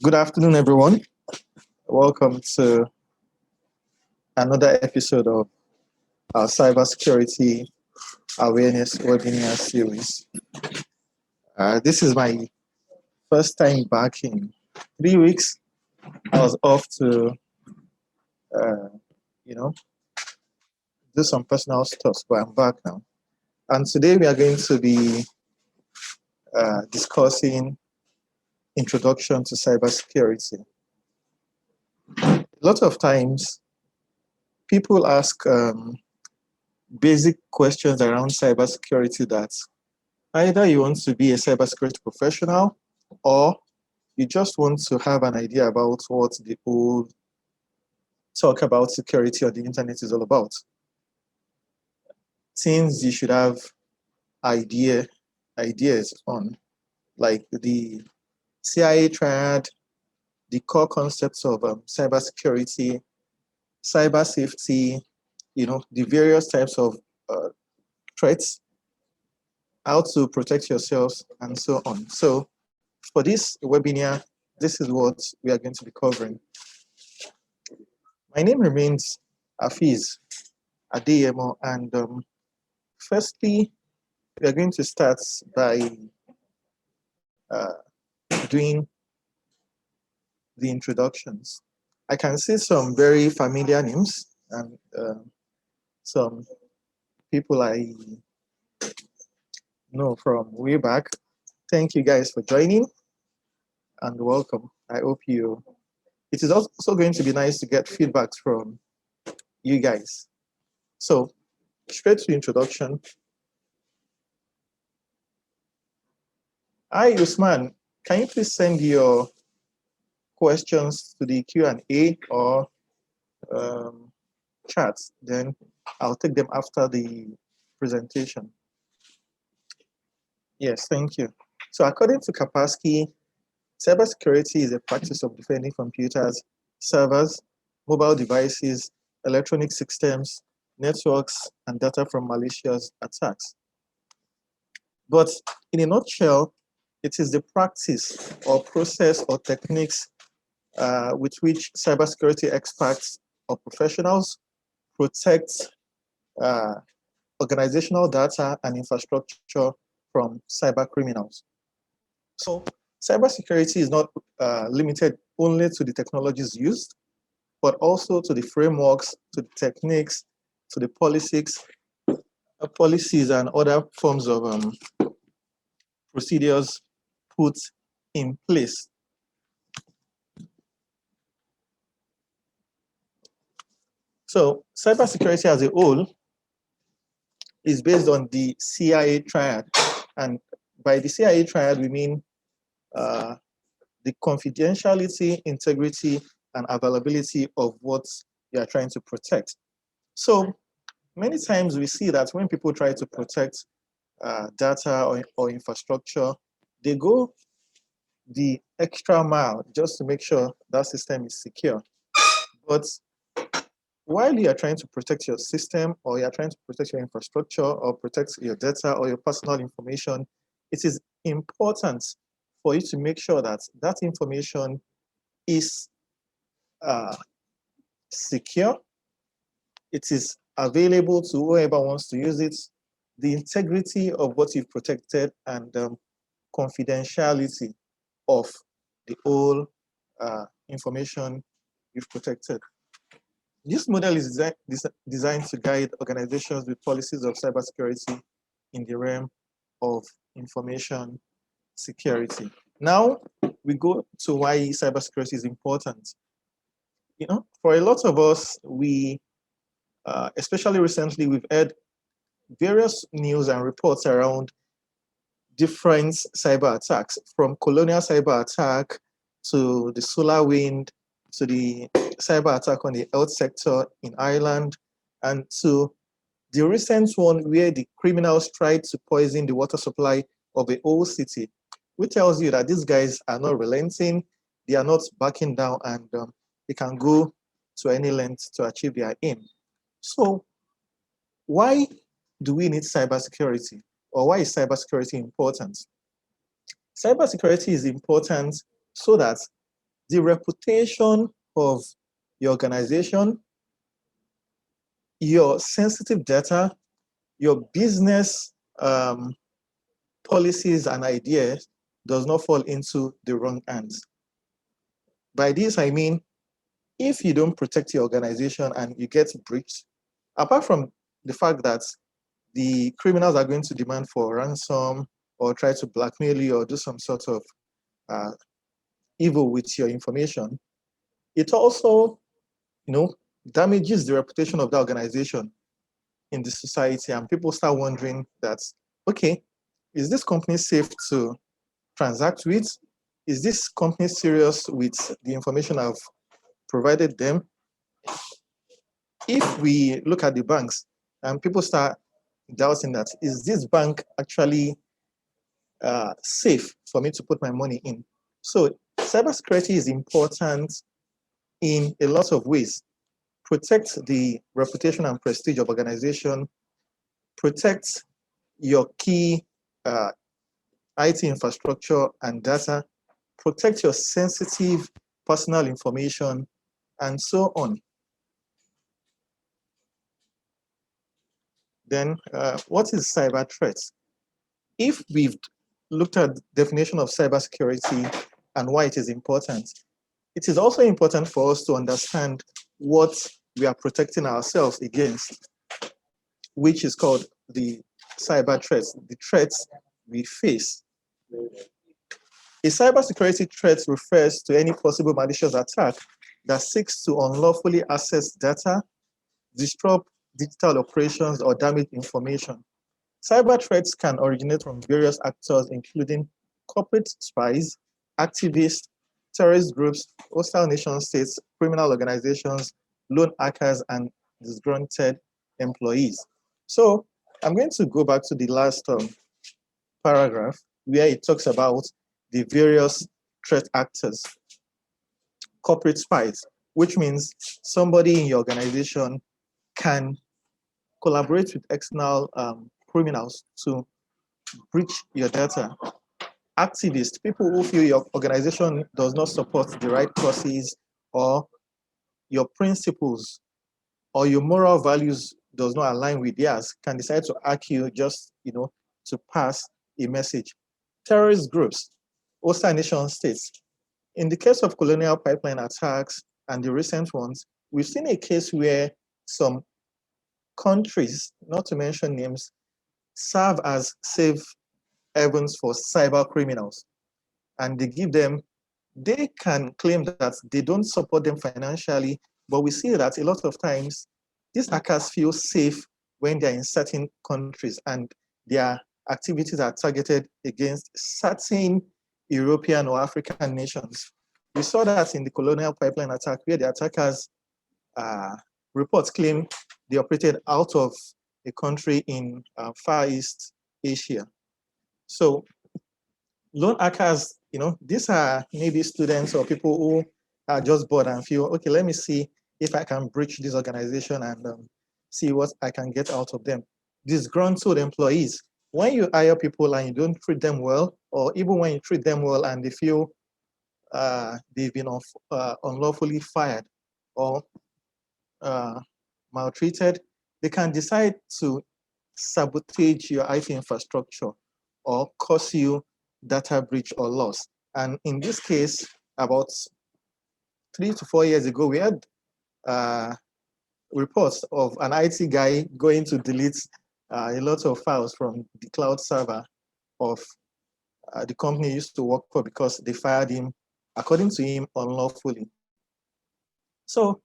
Good afternoon, everyone. Welcome to another episode of our cybersecurity awareness webinar series. This is my first time back in 3 weeks. I was off to, uh, you know, do some personal stuff, but I'm back now. And today we are going to be discussing introduction to cybersecurity. A lot of times, people ask basic questions around cybersecurity that either you want to be a cybersecurity professional or you just want to have an idea about what the whole talk about security on the internet is all about. Things you should have ideas on, like the CIA triad, the core concepts of cybersecurity, cyber safety, the various types of threats, how to protect yourselves, and so on. So for this webinar, this is what we are going to be covering. My name remains Afiz Adeyemo, and firstly, we are going to start by doing the introductions. I can see some very familiar names and some people I know from way back. Thank you guys for joining and welcome. I hope it is also going to be nice to get feedbacks from you guys. So, straight to introduction. Hi, Usman. Can you please send your questions to the Q&A or chat? Then I'll take them after the presentation. Yes, thank you. So according to Kaspersky, cybersecurity is a practice of defending computers, servers, mobile devices, electronic systems, networks, and data from malicious attacks. But in a nutshell, it is the practice or process or techniques with which cybersecurity experts or professionals protect organizational data and infrastructure from cyber criminals. So cybersecurity is not limited only to the technologies used, but also to the frameworks, to the techniques, to the policies and other forms of procedures put in place. So cybersecurity as a whole is based on the CIA triad. And by the CIA triad, we mean the confidentiality, integrity, and availability of what you are trying to protect. So many times we see that when people try to protect data or infrastructure, they go the extra mile just to make sure that system is secure. But while you are trying to protect your system or you are trying to protect your infrastructure or protect your data or your personal information, it is important for you to make sure that that information is secure, it is available to whoever wants to use it, the integrity of what you've protected, and confidentiality of the whole information you've protected. This model is designed to guide organizations with policies of cybersecurity in the realm of information security. Now, we go to why cybersecurity is important. For a lot of us, we, especially recently, we've heard various news and reports around different cyber attacks, from colonial cyber attack to the solar wind, to the cyber attack on the health sector in Ireland, and to the recent one where the criminals tried to poison the water supply of a whole city, which tells you that these guys are not relenting, they are not backing down, and they can go to any length to achieve their aim. So why do we need cybersecurity? Or why is cybersecurity important? Cybersecurity is important so that the reputation of your organization, your sensitive data, your business policies and ideas does not fall into the wrong hands. By this, I mean, if you don't protect your organization and you get breached, apart from the fact that the criminals are going to demand for ransom or try to blackmail you or do some sort of uh, evil with your information, it also, damages the reputation of the organization in the society, and people start wondering that, okay, is this company safe to transact with? Is this company serious with the information I've provided them? If we look at the banks and people start doubting that, is this bank actually safe for me to put my money in? So cybersecurity is important in a lot of ways. Protect the reputation and prestige of organization, protect your key IT infrastructure and data, protect your sensitive personal information, and so on. Then what is cyber threats? If we've looked at the definition of cybersecurity and why it is important, it is also important for us to understand what we are protecting ourselves against, which is called the cyber threats, the threats we face. A cybersecurity threat refers to any possible malicious attack that seeks to unlawfully access data, disrupt digital operations, or damage information. Cyber threats can originate from various actors, including corporate spies, activists, terrorist groups, hostile nation states, criminal organizations, lone hackers, and disgruntled employees. So I'm going to go back to the last paragraph where it talks about the various threat actors. Corporate spies, which means somebody in your organization can collaborate with external criminals to breach your data. Activists, people who feel your organization does not support the right causes, or your principles or your moral values does not align with theirs, can decide to hack you just to pass a message. Terrorist groups, hostile nation states. In the case of colonial pipeline attacks and the recent ones, we've seen a case where some countries, not to mention names, serve as safe havens for cyber criminals. And they can claim that they don't support them financially, but we see that a lot of times these hackers feel safe when they're in certain countries and their activities are targeted against certain European or African nations. We saw that in the colonial pipeline attack, where the attackers reports claim they operated out of a country in Far East Asia. So lone hackers, these are maybe students or people who are just bored and feel, okay, let me see if I can breach this organization and see what I can get out of them. Disgruntled employees, when you hire people and you don't treat them well, or even when you treat them well and they feel they've been unlawfully fired or maltreated, they can decide to sabotage your IT infrastructure or cause you data breach or loss. And in this case, about 3 to 4 years ago, we had reports of an IT guy going to delete a lot of files from the cloud server of the company he used to work for because they fired him, according to him, unlawfully. So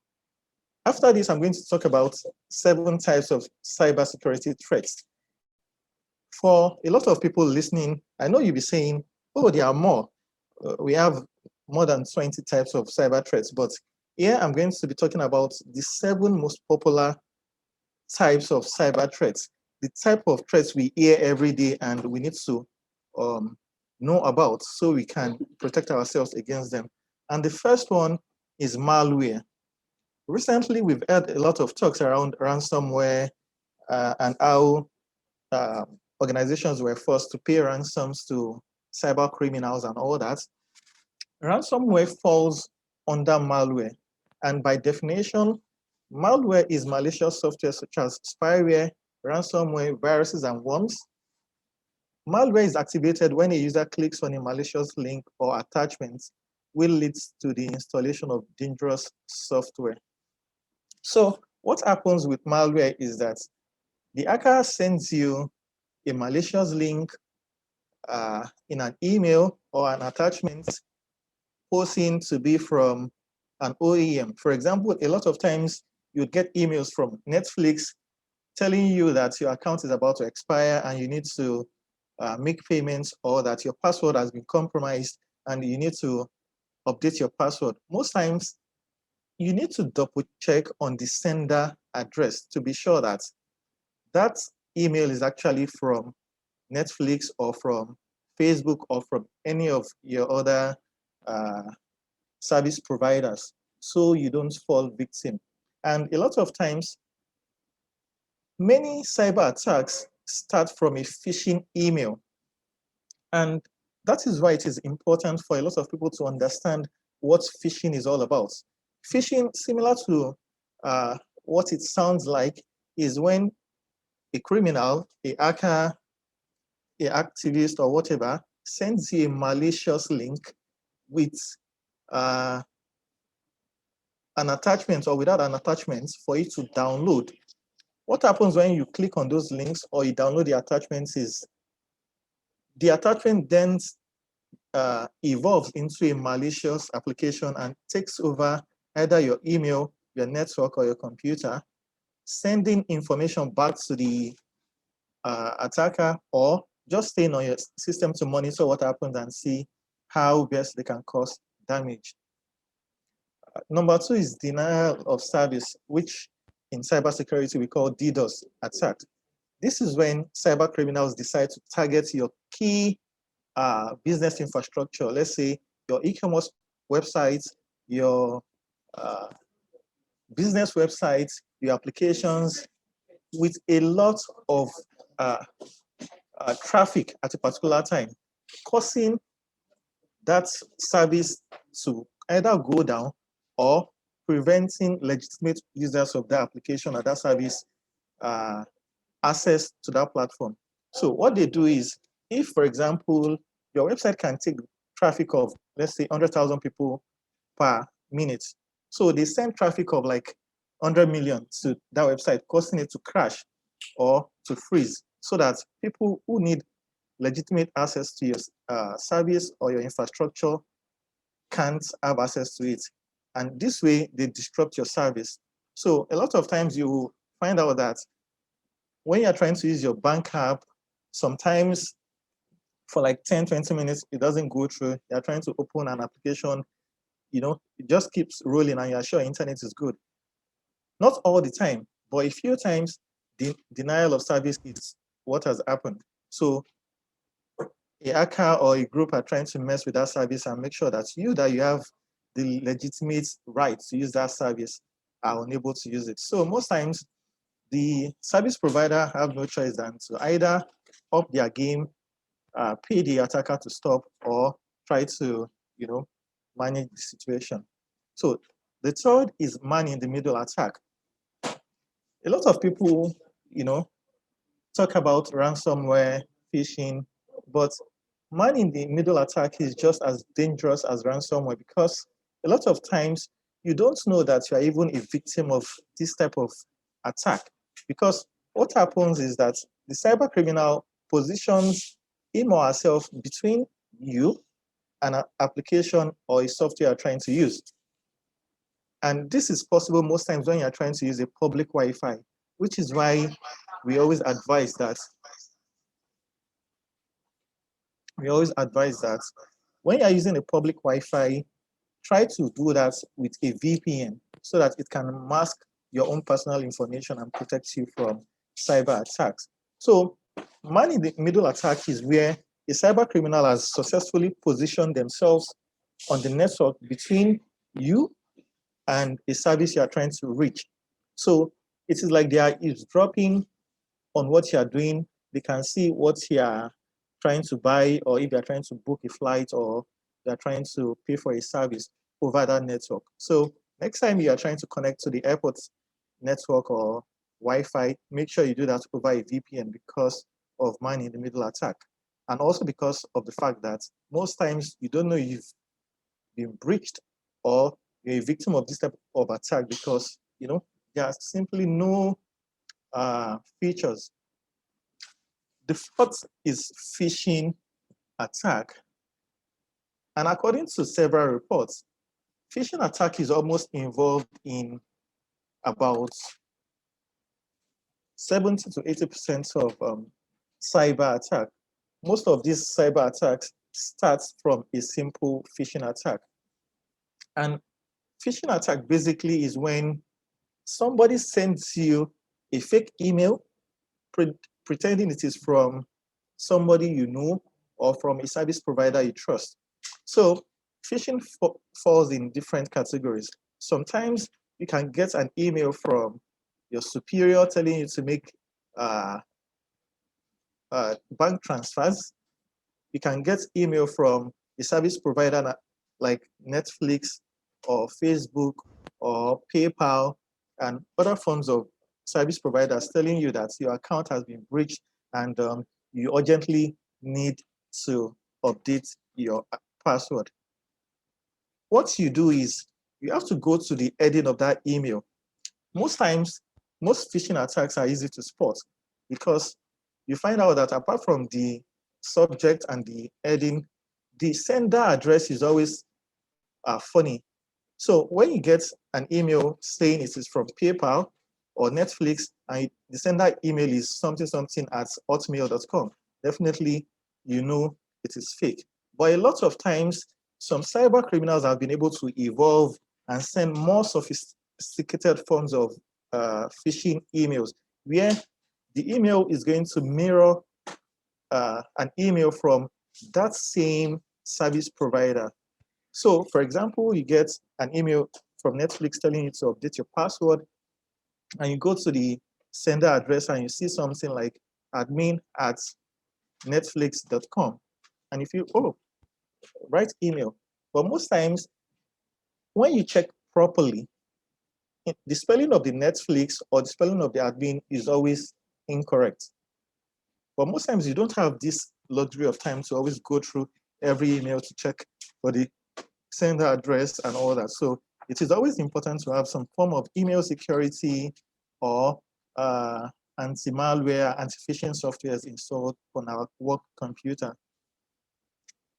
after this, I'm going to talk about 7 types of cybersecurity threats. For a lot of people listening, I know you'll be saying, oh, there are more. We have more than 20 types of cyber threats, but here I'm going to be talking about the 7 most popular types of cyber threats, the type of threats we hear every day and we need to know about so we can protect ourselves against them. And the first one is malware. Recently, we've had a lot of talks around ransomware and how organizations were forced to pay ransoms to cyber criminals and all that. Ransomware falls under malware. And by definition, malware is malicious software such as spyware, ransomware, viruses, and worms. Malware is activated when a user clicks on a malicious link or attachment, which leads to the installation of dangerous software. So what happens with malware is that the hacker sends you a malicious link in an email or an attachment posing to be from an OEM. For example, a lot of times you'd get emails from Netflix telling you that your account is about to expire and you need to make payments, or that your password has been compromised and you need to update your password. Most times you need to double check on the sender address to be sure that that email is actually from Netflix or from Facebook or from any of your other service providers, so you don't fall victim. And a lot of times, many cyber attacks start from a phishing email. And that is why it is important for a lot of people to understand what phishing is all about. Phishing, similar to what it sounds like, is when a criminal, a hacker, a activist, or whatever sends you a malicious link with an attachment or without an attachment for it to download. What happens when you click on those links or you download the attachments is the attachment then evolves into a malicious application and takes over either your email, your network, or your computer, sending information back to the attacker, or just staying on your system to monitor what happens and see how best they can cause damage. Number two is denial of service, which in cybersecurity we call DDoS attack. This is when cyber criminals decide to target your key business infrastructure. Let's say your e-commerce websites, your business websites, your applications, with a lot of traffic at a particular time, causing that service to either go down or preventing legitimate users of that application or that service access to that platform. So what they do is, if, for example, your website can take traffic of, let's say, 100,000 people per minute. So they send traffic of like 100 million to that website, causing it to crash or to freeze, so that people who need legitimate access to your service or your infrastructure can't have access to it. And this way, they disrupt your service. So a lot of times you find out that when you're trying to use your bank app, sometimes for like 10, 20 minutes, it doesn't go through. You're trying to open an application, it just keeps rolling and you're sure internet is good. Not all the time, but a few times, the denial of service is what has happened. So a hacker or a group are trying to mess with that service and make sure that you have the legitimate right to use that service are unable to use it. So most times, the service provider have no choice than to either up their game, pay the attacker to stop, or try to, manage the situation. So the third is man in the middle attack. A lot of people, talk about ransomware, phishing, but man in the middle attack is just as dangerous as ransomware, because a lot of times you don't know that you are even a victim of this type of attack. Because what happens is that the cyber criminal positions him or herself between you and an application or a software you're trying to use. And this is possible most times when you're trying to use a public Wi-Fi, which is why we always advise that when you're using a public Wi-Fi, try to do that with a VPN so that it can mask your own personal information and protect you from cyber attacks. So man in the middle attack is where a cyber criminal has successfully positioned themselves on the network between you and a service you are trying to reach. So it is like they are eavesdropping on what you are doing. They can see what you are trying to buy, or if you are trying to book a flight, or you are trying to pay for a service. over that network. So next time you are trying to connect to the airport network or Wi-Fi, make sure you do that over a VPN because of man-in-the-middle attack. And also because of the fact that most times you don't know you've been breached or you're a victim of this type of attack because, there are simply no features. The fourth is phishing attack. And according to several reports, phishing attack is almost involved in about 70 to 80% of cyber attack. Most of these cyber attacks starts from a simple phishing attack. And phishing attack basically is when somebody sends you a fake email pretending it is from somebody you know or from a service provider you trust. So phishing falls in different categories. Sometimes you can get an email from your superior telling you to make uh, bank transfers. You can get email from a service provider like Netflix or Facebook or PayPal and other forms of service providers telling you that your account has been breached and you urgently need to update your password. What you do is you have to go to the heading of that email. Most times, most phishing attacks are easy to spot because you find out that apart from the subject and the heading, the sender address is always funny. So when you get an email saying it is from PayPal or Netflix, and the sender email is something at hotmail.com, definitely you know it is fake. But a lot of times, some cyber criminals have been able to evolve and send more sophisticated forms of phishing emails, where the email is going to mirror an email from that same service provider. So, for example, you get an email from Netflix telling you to update your password, and you go to the sender address and you see something like admin@netflix.com. And if you, right email. But most times, when you check properly, the spelling of the Netflix or the spelling of the admin is always incorrect. But most times, you don't have this luxury of time to always go through every email to check for the sender address and all that. So it is always important to have some form of email security or anti-malware, anti-phishing softwares installed on our work computer.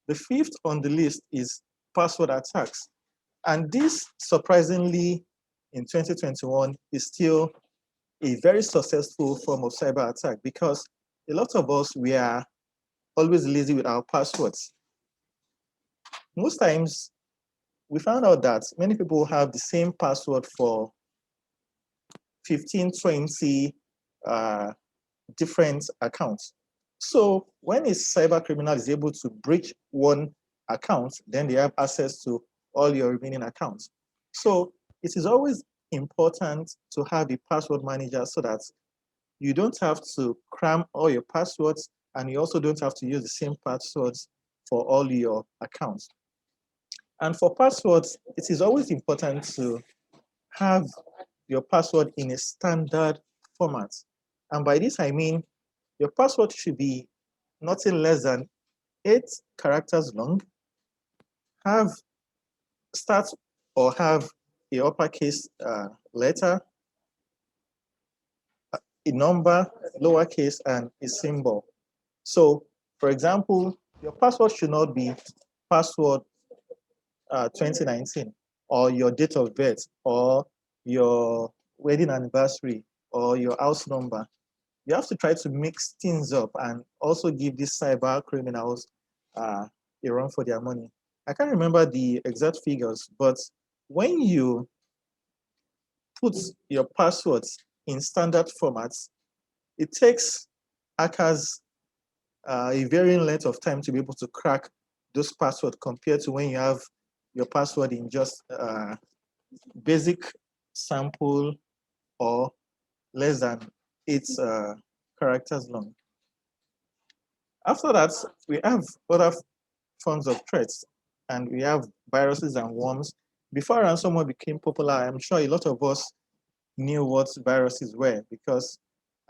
The fifth on the list is password attacks. And this, surprisingly, in 2021, is still a very successful form of cyber attack because a lot of us, we are always lazy with our passwords. Most times, we found out that many people have the same password for 15, 20 different accounts. So when a cyber criminal is able to breach one account, then they have access to all your remaining accounts. So it is always important to have a password manager so that you don't have to cram all your passwords and you also don't have to use the same passwords for all your accounts. And for passwords, it is always important to have your password in a standard format. And by this, I mean your password should be nothing less than 8 characters long, have start or have a uppercase letter, a number, lowercase, and a symbol. So, for example, your password should not be password 2019 or your date of birth or your wedding anniversary or your house number. You have to try to mix things up and also give these cyber criminals a run for their money. I can't remember the exact figures, but when you put your passwords in standard formats, it takes hackers a varying length of time to be able to crack those passwords compared to when you have your password in just basic sample or less than 8 characters long. After that, we have other forms of threats, and we have viruses and worms Before ransomware became popular, I'm sure a lot of us knew what viruses were because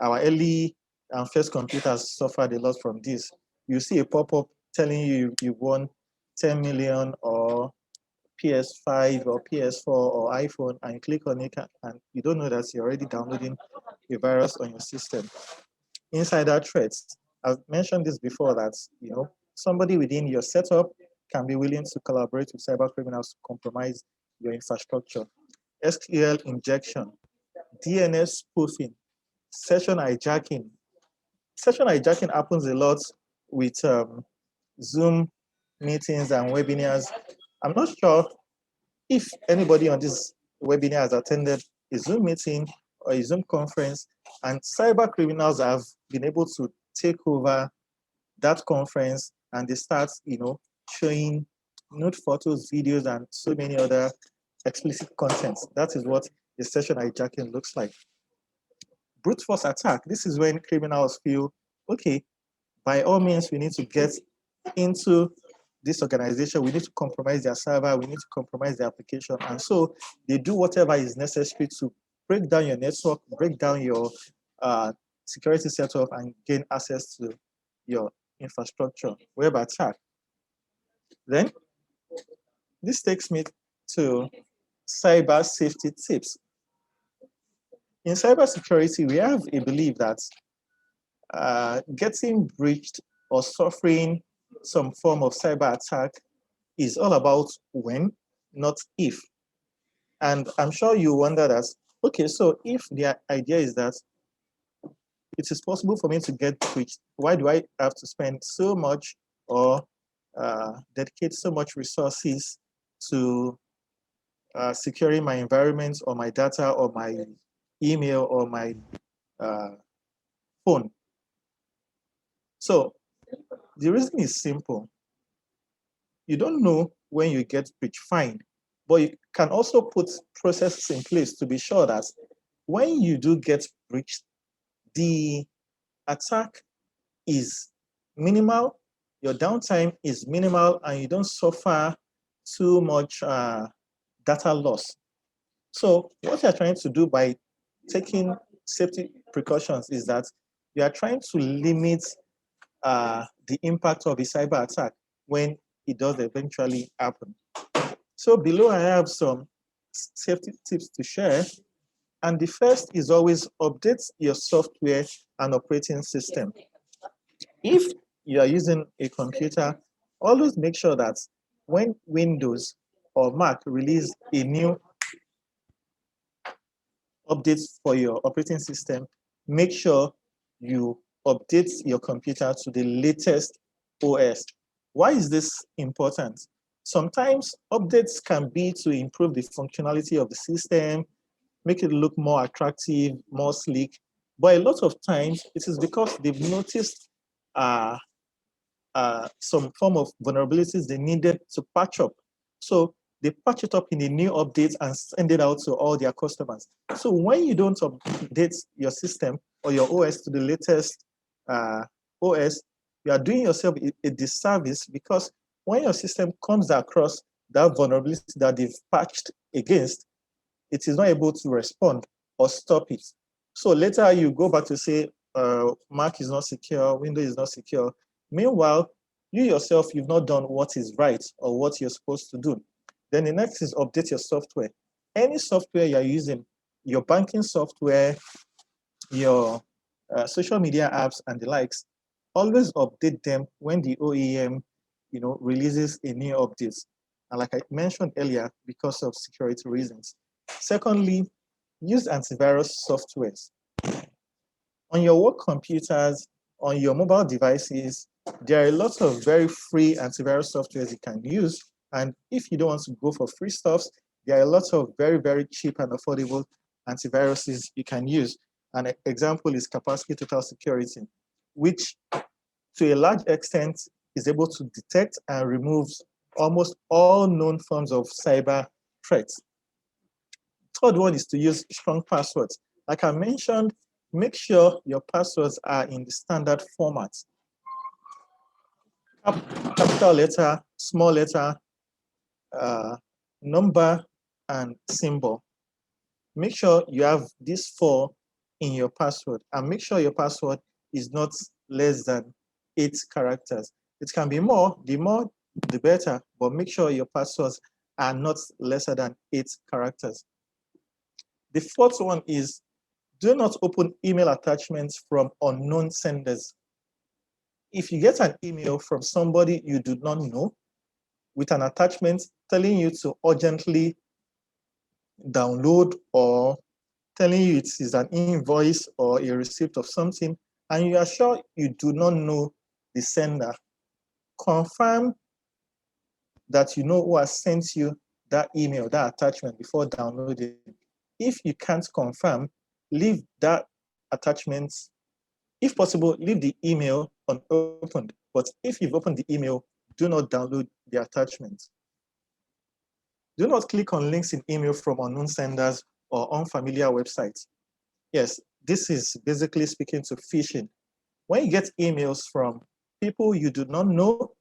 our early and first computers suffered a lot from this. You see a pop-up telling you you won 10 million or PS5 or PS4 or iPhone, and you click on it and you don't know that you're already downloading a virus on your system. Insider threats. I've mentioned this before that somebody within your setup can be willing to collaborate with cyber criminals to compromise your infrastructure. SQL injection, DNS spoofing, session hijacking. Session hijacking happens a lot with Zoom meetings and webinars. I'm not sure if anybody on this webinar has attended a Zoom meeting or a Zoom conference, and cyber criminals have been able to take over that conference, and they start, showing nude photos, videos, and so many other explicit contents. That is what a session hijacking looks like. Brute force attack. This is when criminals feel, okay, by all means, we need to get into this organization, we need to compromise their server, we need to compromise their application. And so they do whatever is necessary to break down your network, break down your security setup, and gain access to your infrastructure, web attack. Then this takes me to cyber safety tips. In cybersecurity, we have a belief that getting breached or suffering some form of cyber attack is all about when, not if. And I'm sure you wonder that, okay, so if the idea is that it is possible for me to get breached, why do I have to spend so much or dedicate so much resources to securing my environment or my data or my email or my phone? So the reason is simple. You don't know when you get breached, fine, but you can also put processes in place to be sure that when you do get breached, the attack is minimal, your downtime is minimal, and you don't suffer too much data loss. So what you're trying to do by taking safety precautions is that you are trying to limit the impact of a cyber attack when it does eventually happen. So below I have some safety tips to share. And the first is always update your software and operating system. If you are using a computer, always make sure that when Windows or Mac release a new update for your operating system, make sure you update your computer to the latest OS. Why is this important? Sometimes updates can be to improve the functionality of the system, make it look more attractive, more sleek. But a lot of times it is because they've noticed some form of vulnerabilities they needed to patch up. So they patch it up in a new update and send it out to all their customers. So when you don't update your system or your OS to the latest OS, you are doing yourself a disservice, because when your system comes across that vulnerability that they've patched against, it is not able to respond or stop it. So later you go back to say, Mac is not secure, Windows is not secure. Meanwhile, you yourself, you've not done what is right or what you're supposed to do. Then the next is update your software. Any software you're using, your banking software, your social media apps and the likes, always update them when the OEM releases a new update. And like I mentioned earlier, because of security reasons. Secondly, use antivirus softwares. On your work computers, on your mobile devices, there are a lot of very free antivirus softwares you can use. And if you don't want to go for free stuffs, there are a lot of very, very cheap and affordable antiviruses you can use. An example is Capacity Total Security, which to a large extent is able to detect and remove almost all known forms of cyber threats. Third one is to use strong passwords. Like I mentioned, make sure your passwords are in the standard format. Capital letter, small letter, number, and symbol. Make sure you have these four in your password, and make sure your password is not less than 8 characters. It can be more, the better, but make sure your passwords are not lesser than 8 characters. The fourth one is do not open email attachments from unknown senders. If you get an email from somebody you do not know with an attachment telling you to urgently download, or telling you it is an invoice or a receipt of something, and you are sure you do not know the sender, confirm that you know who has sent you that email, that attachment before downloading. If you can't confirm, leave that attachment. If possible, leave the email unopened. But if you've opened the email, do not download the attachment. Do not click on links in email from unknown senders or unfamiliar websites. Yes, this is basically speaking to phishing. When you get emails from people you do not know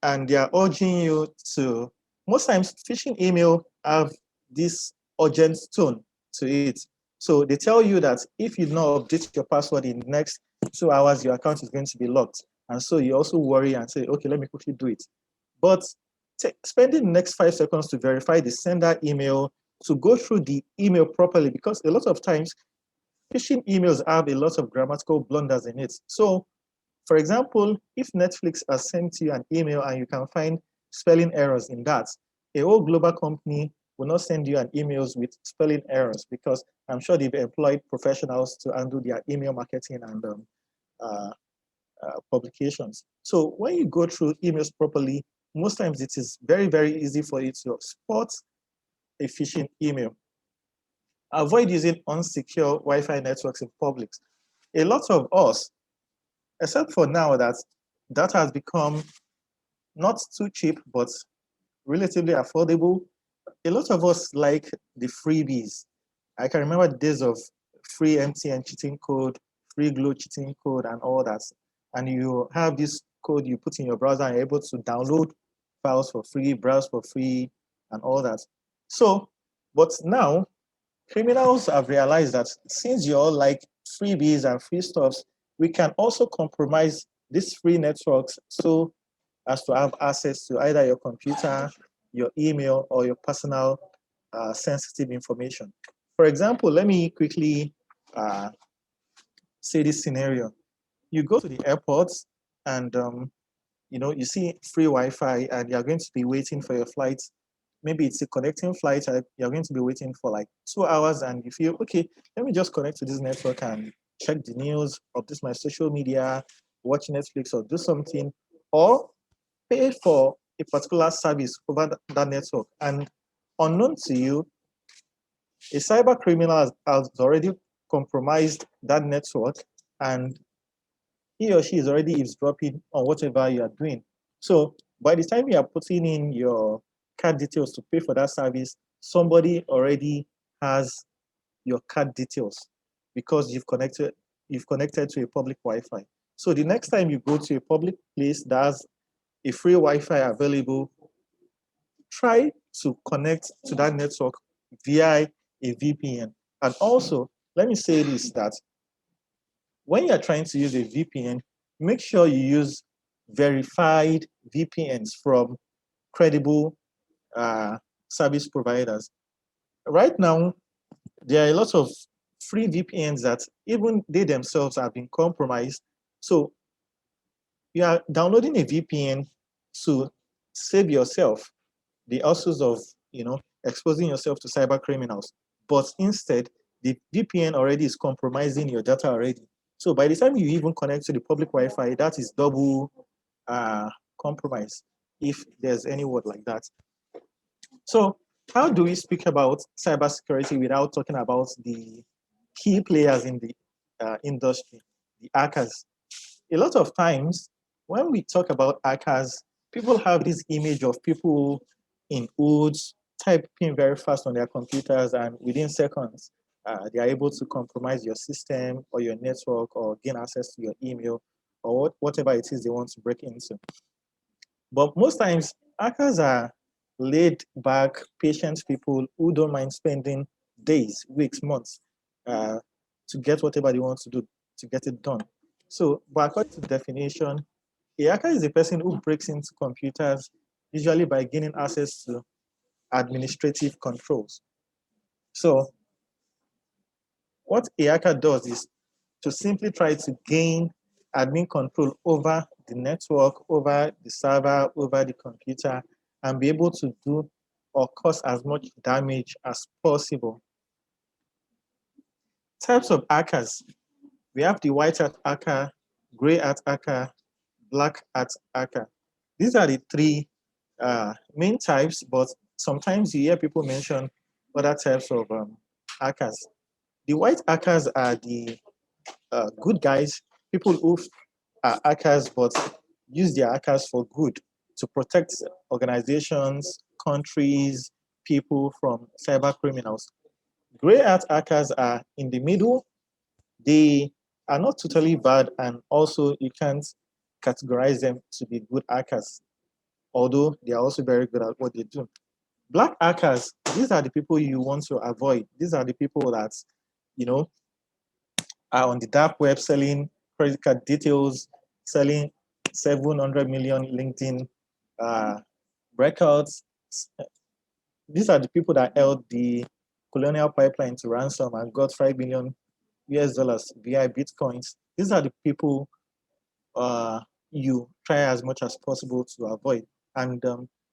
and they are urging you to, most times phishing email have this urgent tone to it. So they tell you that if you do not update your password in the next 2 hours, your account is going to be locked. And so you also worry and say, okay, let me quickly do it. But spending the next 5 seconds to verify the sender email, to go through the email properly, because a lot of times phishing emails have a lot of grammatical blunders in it. So, for example, if Netflix has sent you an email and you can find spelling errors in that, a whole global company will not send you an emails with spelling errors, because I'm sure they've employed professionals to handle their email marketing and uh, publications. So when you go through emails properly, most times it is very, very easy for you to spot a phishing email. Avoid using unsecure Wi-Fi networks in public. A lot of us, except for now that has become not too cheap, but relatively affordable, a lot of us like the freebies. I can remember the days of free MTN cheating code, free Glow cheating code, and all that. And you have this code you put in your browser and you're able to download files for free, browse for free, and all that. So, but now criminals have realized that since you all like freebies and free stuffs, we can also compromise these free networks so as to have access to either your computer, your email, or your personal sensitive information. For example, let me quickly say this scenario. You go to the airport and you see free Wi-Fi and you're going to be waiting for your flight. Maybe it's a connecting flight. You're going to be waiting for like 2 hours, and you feel, okay, let me just connect to this network and check the news, update my social media, watch Netflix, or do something, or pay for a particular service over that network. And unknown to you, a cyber criminal has already compromised that network, and he or she is already eavesdropping on whatever you are doing. So by the time you are putting in your card details to pay for that service, somebody already has your card details because you've connected to a public Wi-Fi. So the next time you go to a public place that has a free Wi-Fi available, try to connect to that network via a VPN. And also, let me say this, that when you're trying to use a VPN, make sure you use verified VPNs from credible service providers. Right now, there are a lot of free VPNs that even they themselves have been compromised. So you are downloading a VPN to save yourself the hassles of exposing yourself to cyber criminals. But instead, the VPN already is compromising your data already. So by the time you even connect to the public Wi-Fi, that is double compromise, if there's any word like that. So how do we speak about cybersecurity without talking about the key players in the industry, the hackers? A lot of times when we talk about hackers, people have this image of people in hoods typing very fast on their computers, and within seconds, they are able to compromise your system or your network or gain access to your email or whatever it is they want to break into. But most times, hackers are laid back, patient people who don't mind spending days, weeks, months to get whatever they want to do, to get it done. So, but according to the definition, a hacker is a person who breaks into computers, usually by gaining access to administrative controls. So, what a hacker does is to simply try to gain admin control over the network, over the server, over the computer, and be able to do or cause as much damage as possible. Types of hackers. We have the white hat hacker, gray hat hacker, black hat hacker. These are the three main types, but sometimes you hear people mention other types of hackers. The white hackers are the good guys, people who are hackers but use their hackers for good to protect organizations, countries, people from cyber criminals. Gray hat hackers are in the middle. They are not totally bad, and also you can't categorize them to be good hackers, although they are also very good at what they do. Black hackers, these are the people you want to avoid. These are the people that, you know, are on the dark web selling credit card details, selling 700 million LinkedIn uh, records. These are the people that held the colonial pipeline to ransom and got 5 million US dollars via bitcoins. These are the people you try as much as possible to avoid. And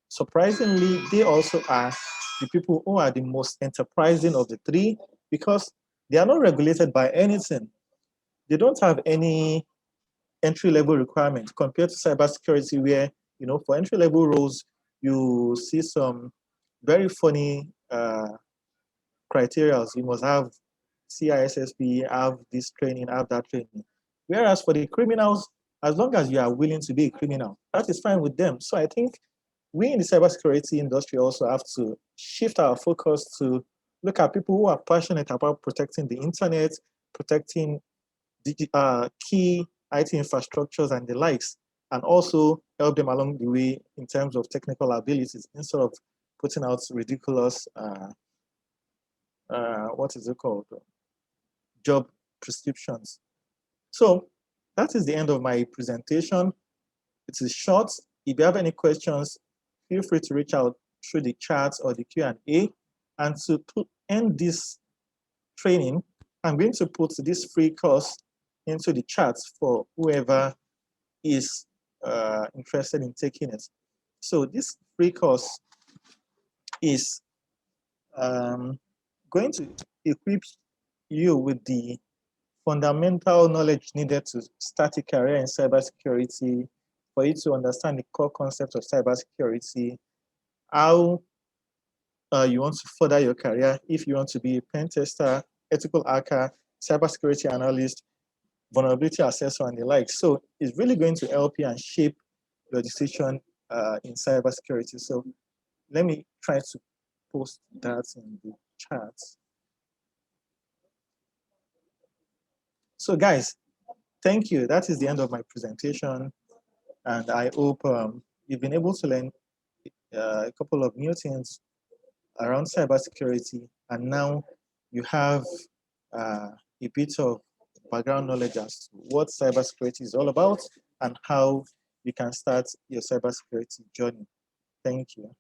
surprisingly, they also are the people who are the most enterprising of the three because they are not regulated by anything. They don't have any entry-level requirement compared to cybersecurity, where for entry-level roles you see some very funny criteria. You must have CISSP, have this training, have that training. Whereas for the criminals, as long as you are willing to be a criminal, that is fine with them. So I think we in the cybersecurity industry also have to shift our focus to look at people who are passionate about protecting the internet, protecting key IT infrastructures and the likes, and also help them along the way in terms of technical abilities instead of putting out ridiculous, what is it called, job prescriptions. So that is the end of my presentation. It is short. If you have any questions, feel free to reach out through the chat or the Q&A. And to end this training, I'm going to put this free course into the chat for whoever is interested in taking it. So this free course is going to equip you with the fundamental knowledge needed to start a career in cybersecurity, for you to understand the core concepts of cybersecurity, how you want to further your career, if you want to be a pen tester, ethical hacker, cybersecurity analyst, vulnerability assessor, and the like. So it's really going to help you and shape your decision in cybersecurity. So let me try to post that in the chat. So guys, thank you. That is the end of my presentation. And I hope you've been able to learn a couple of new things around cybersecurity. And now you have a bit of background knowledge as to what cybersecurity is all about and how you can start your cybersecurity journey. Thank you.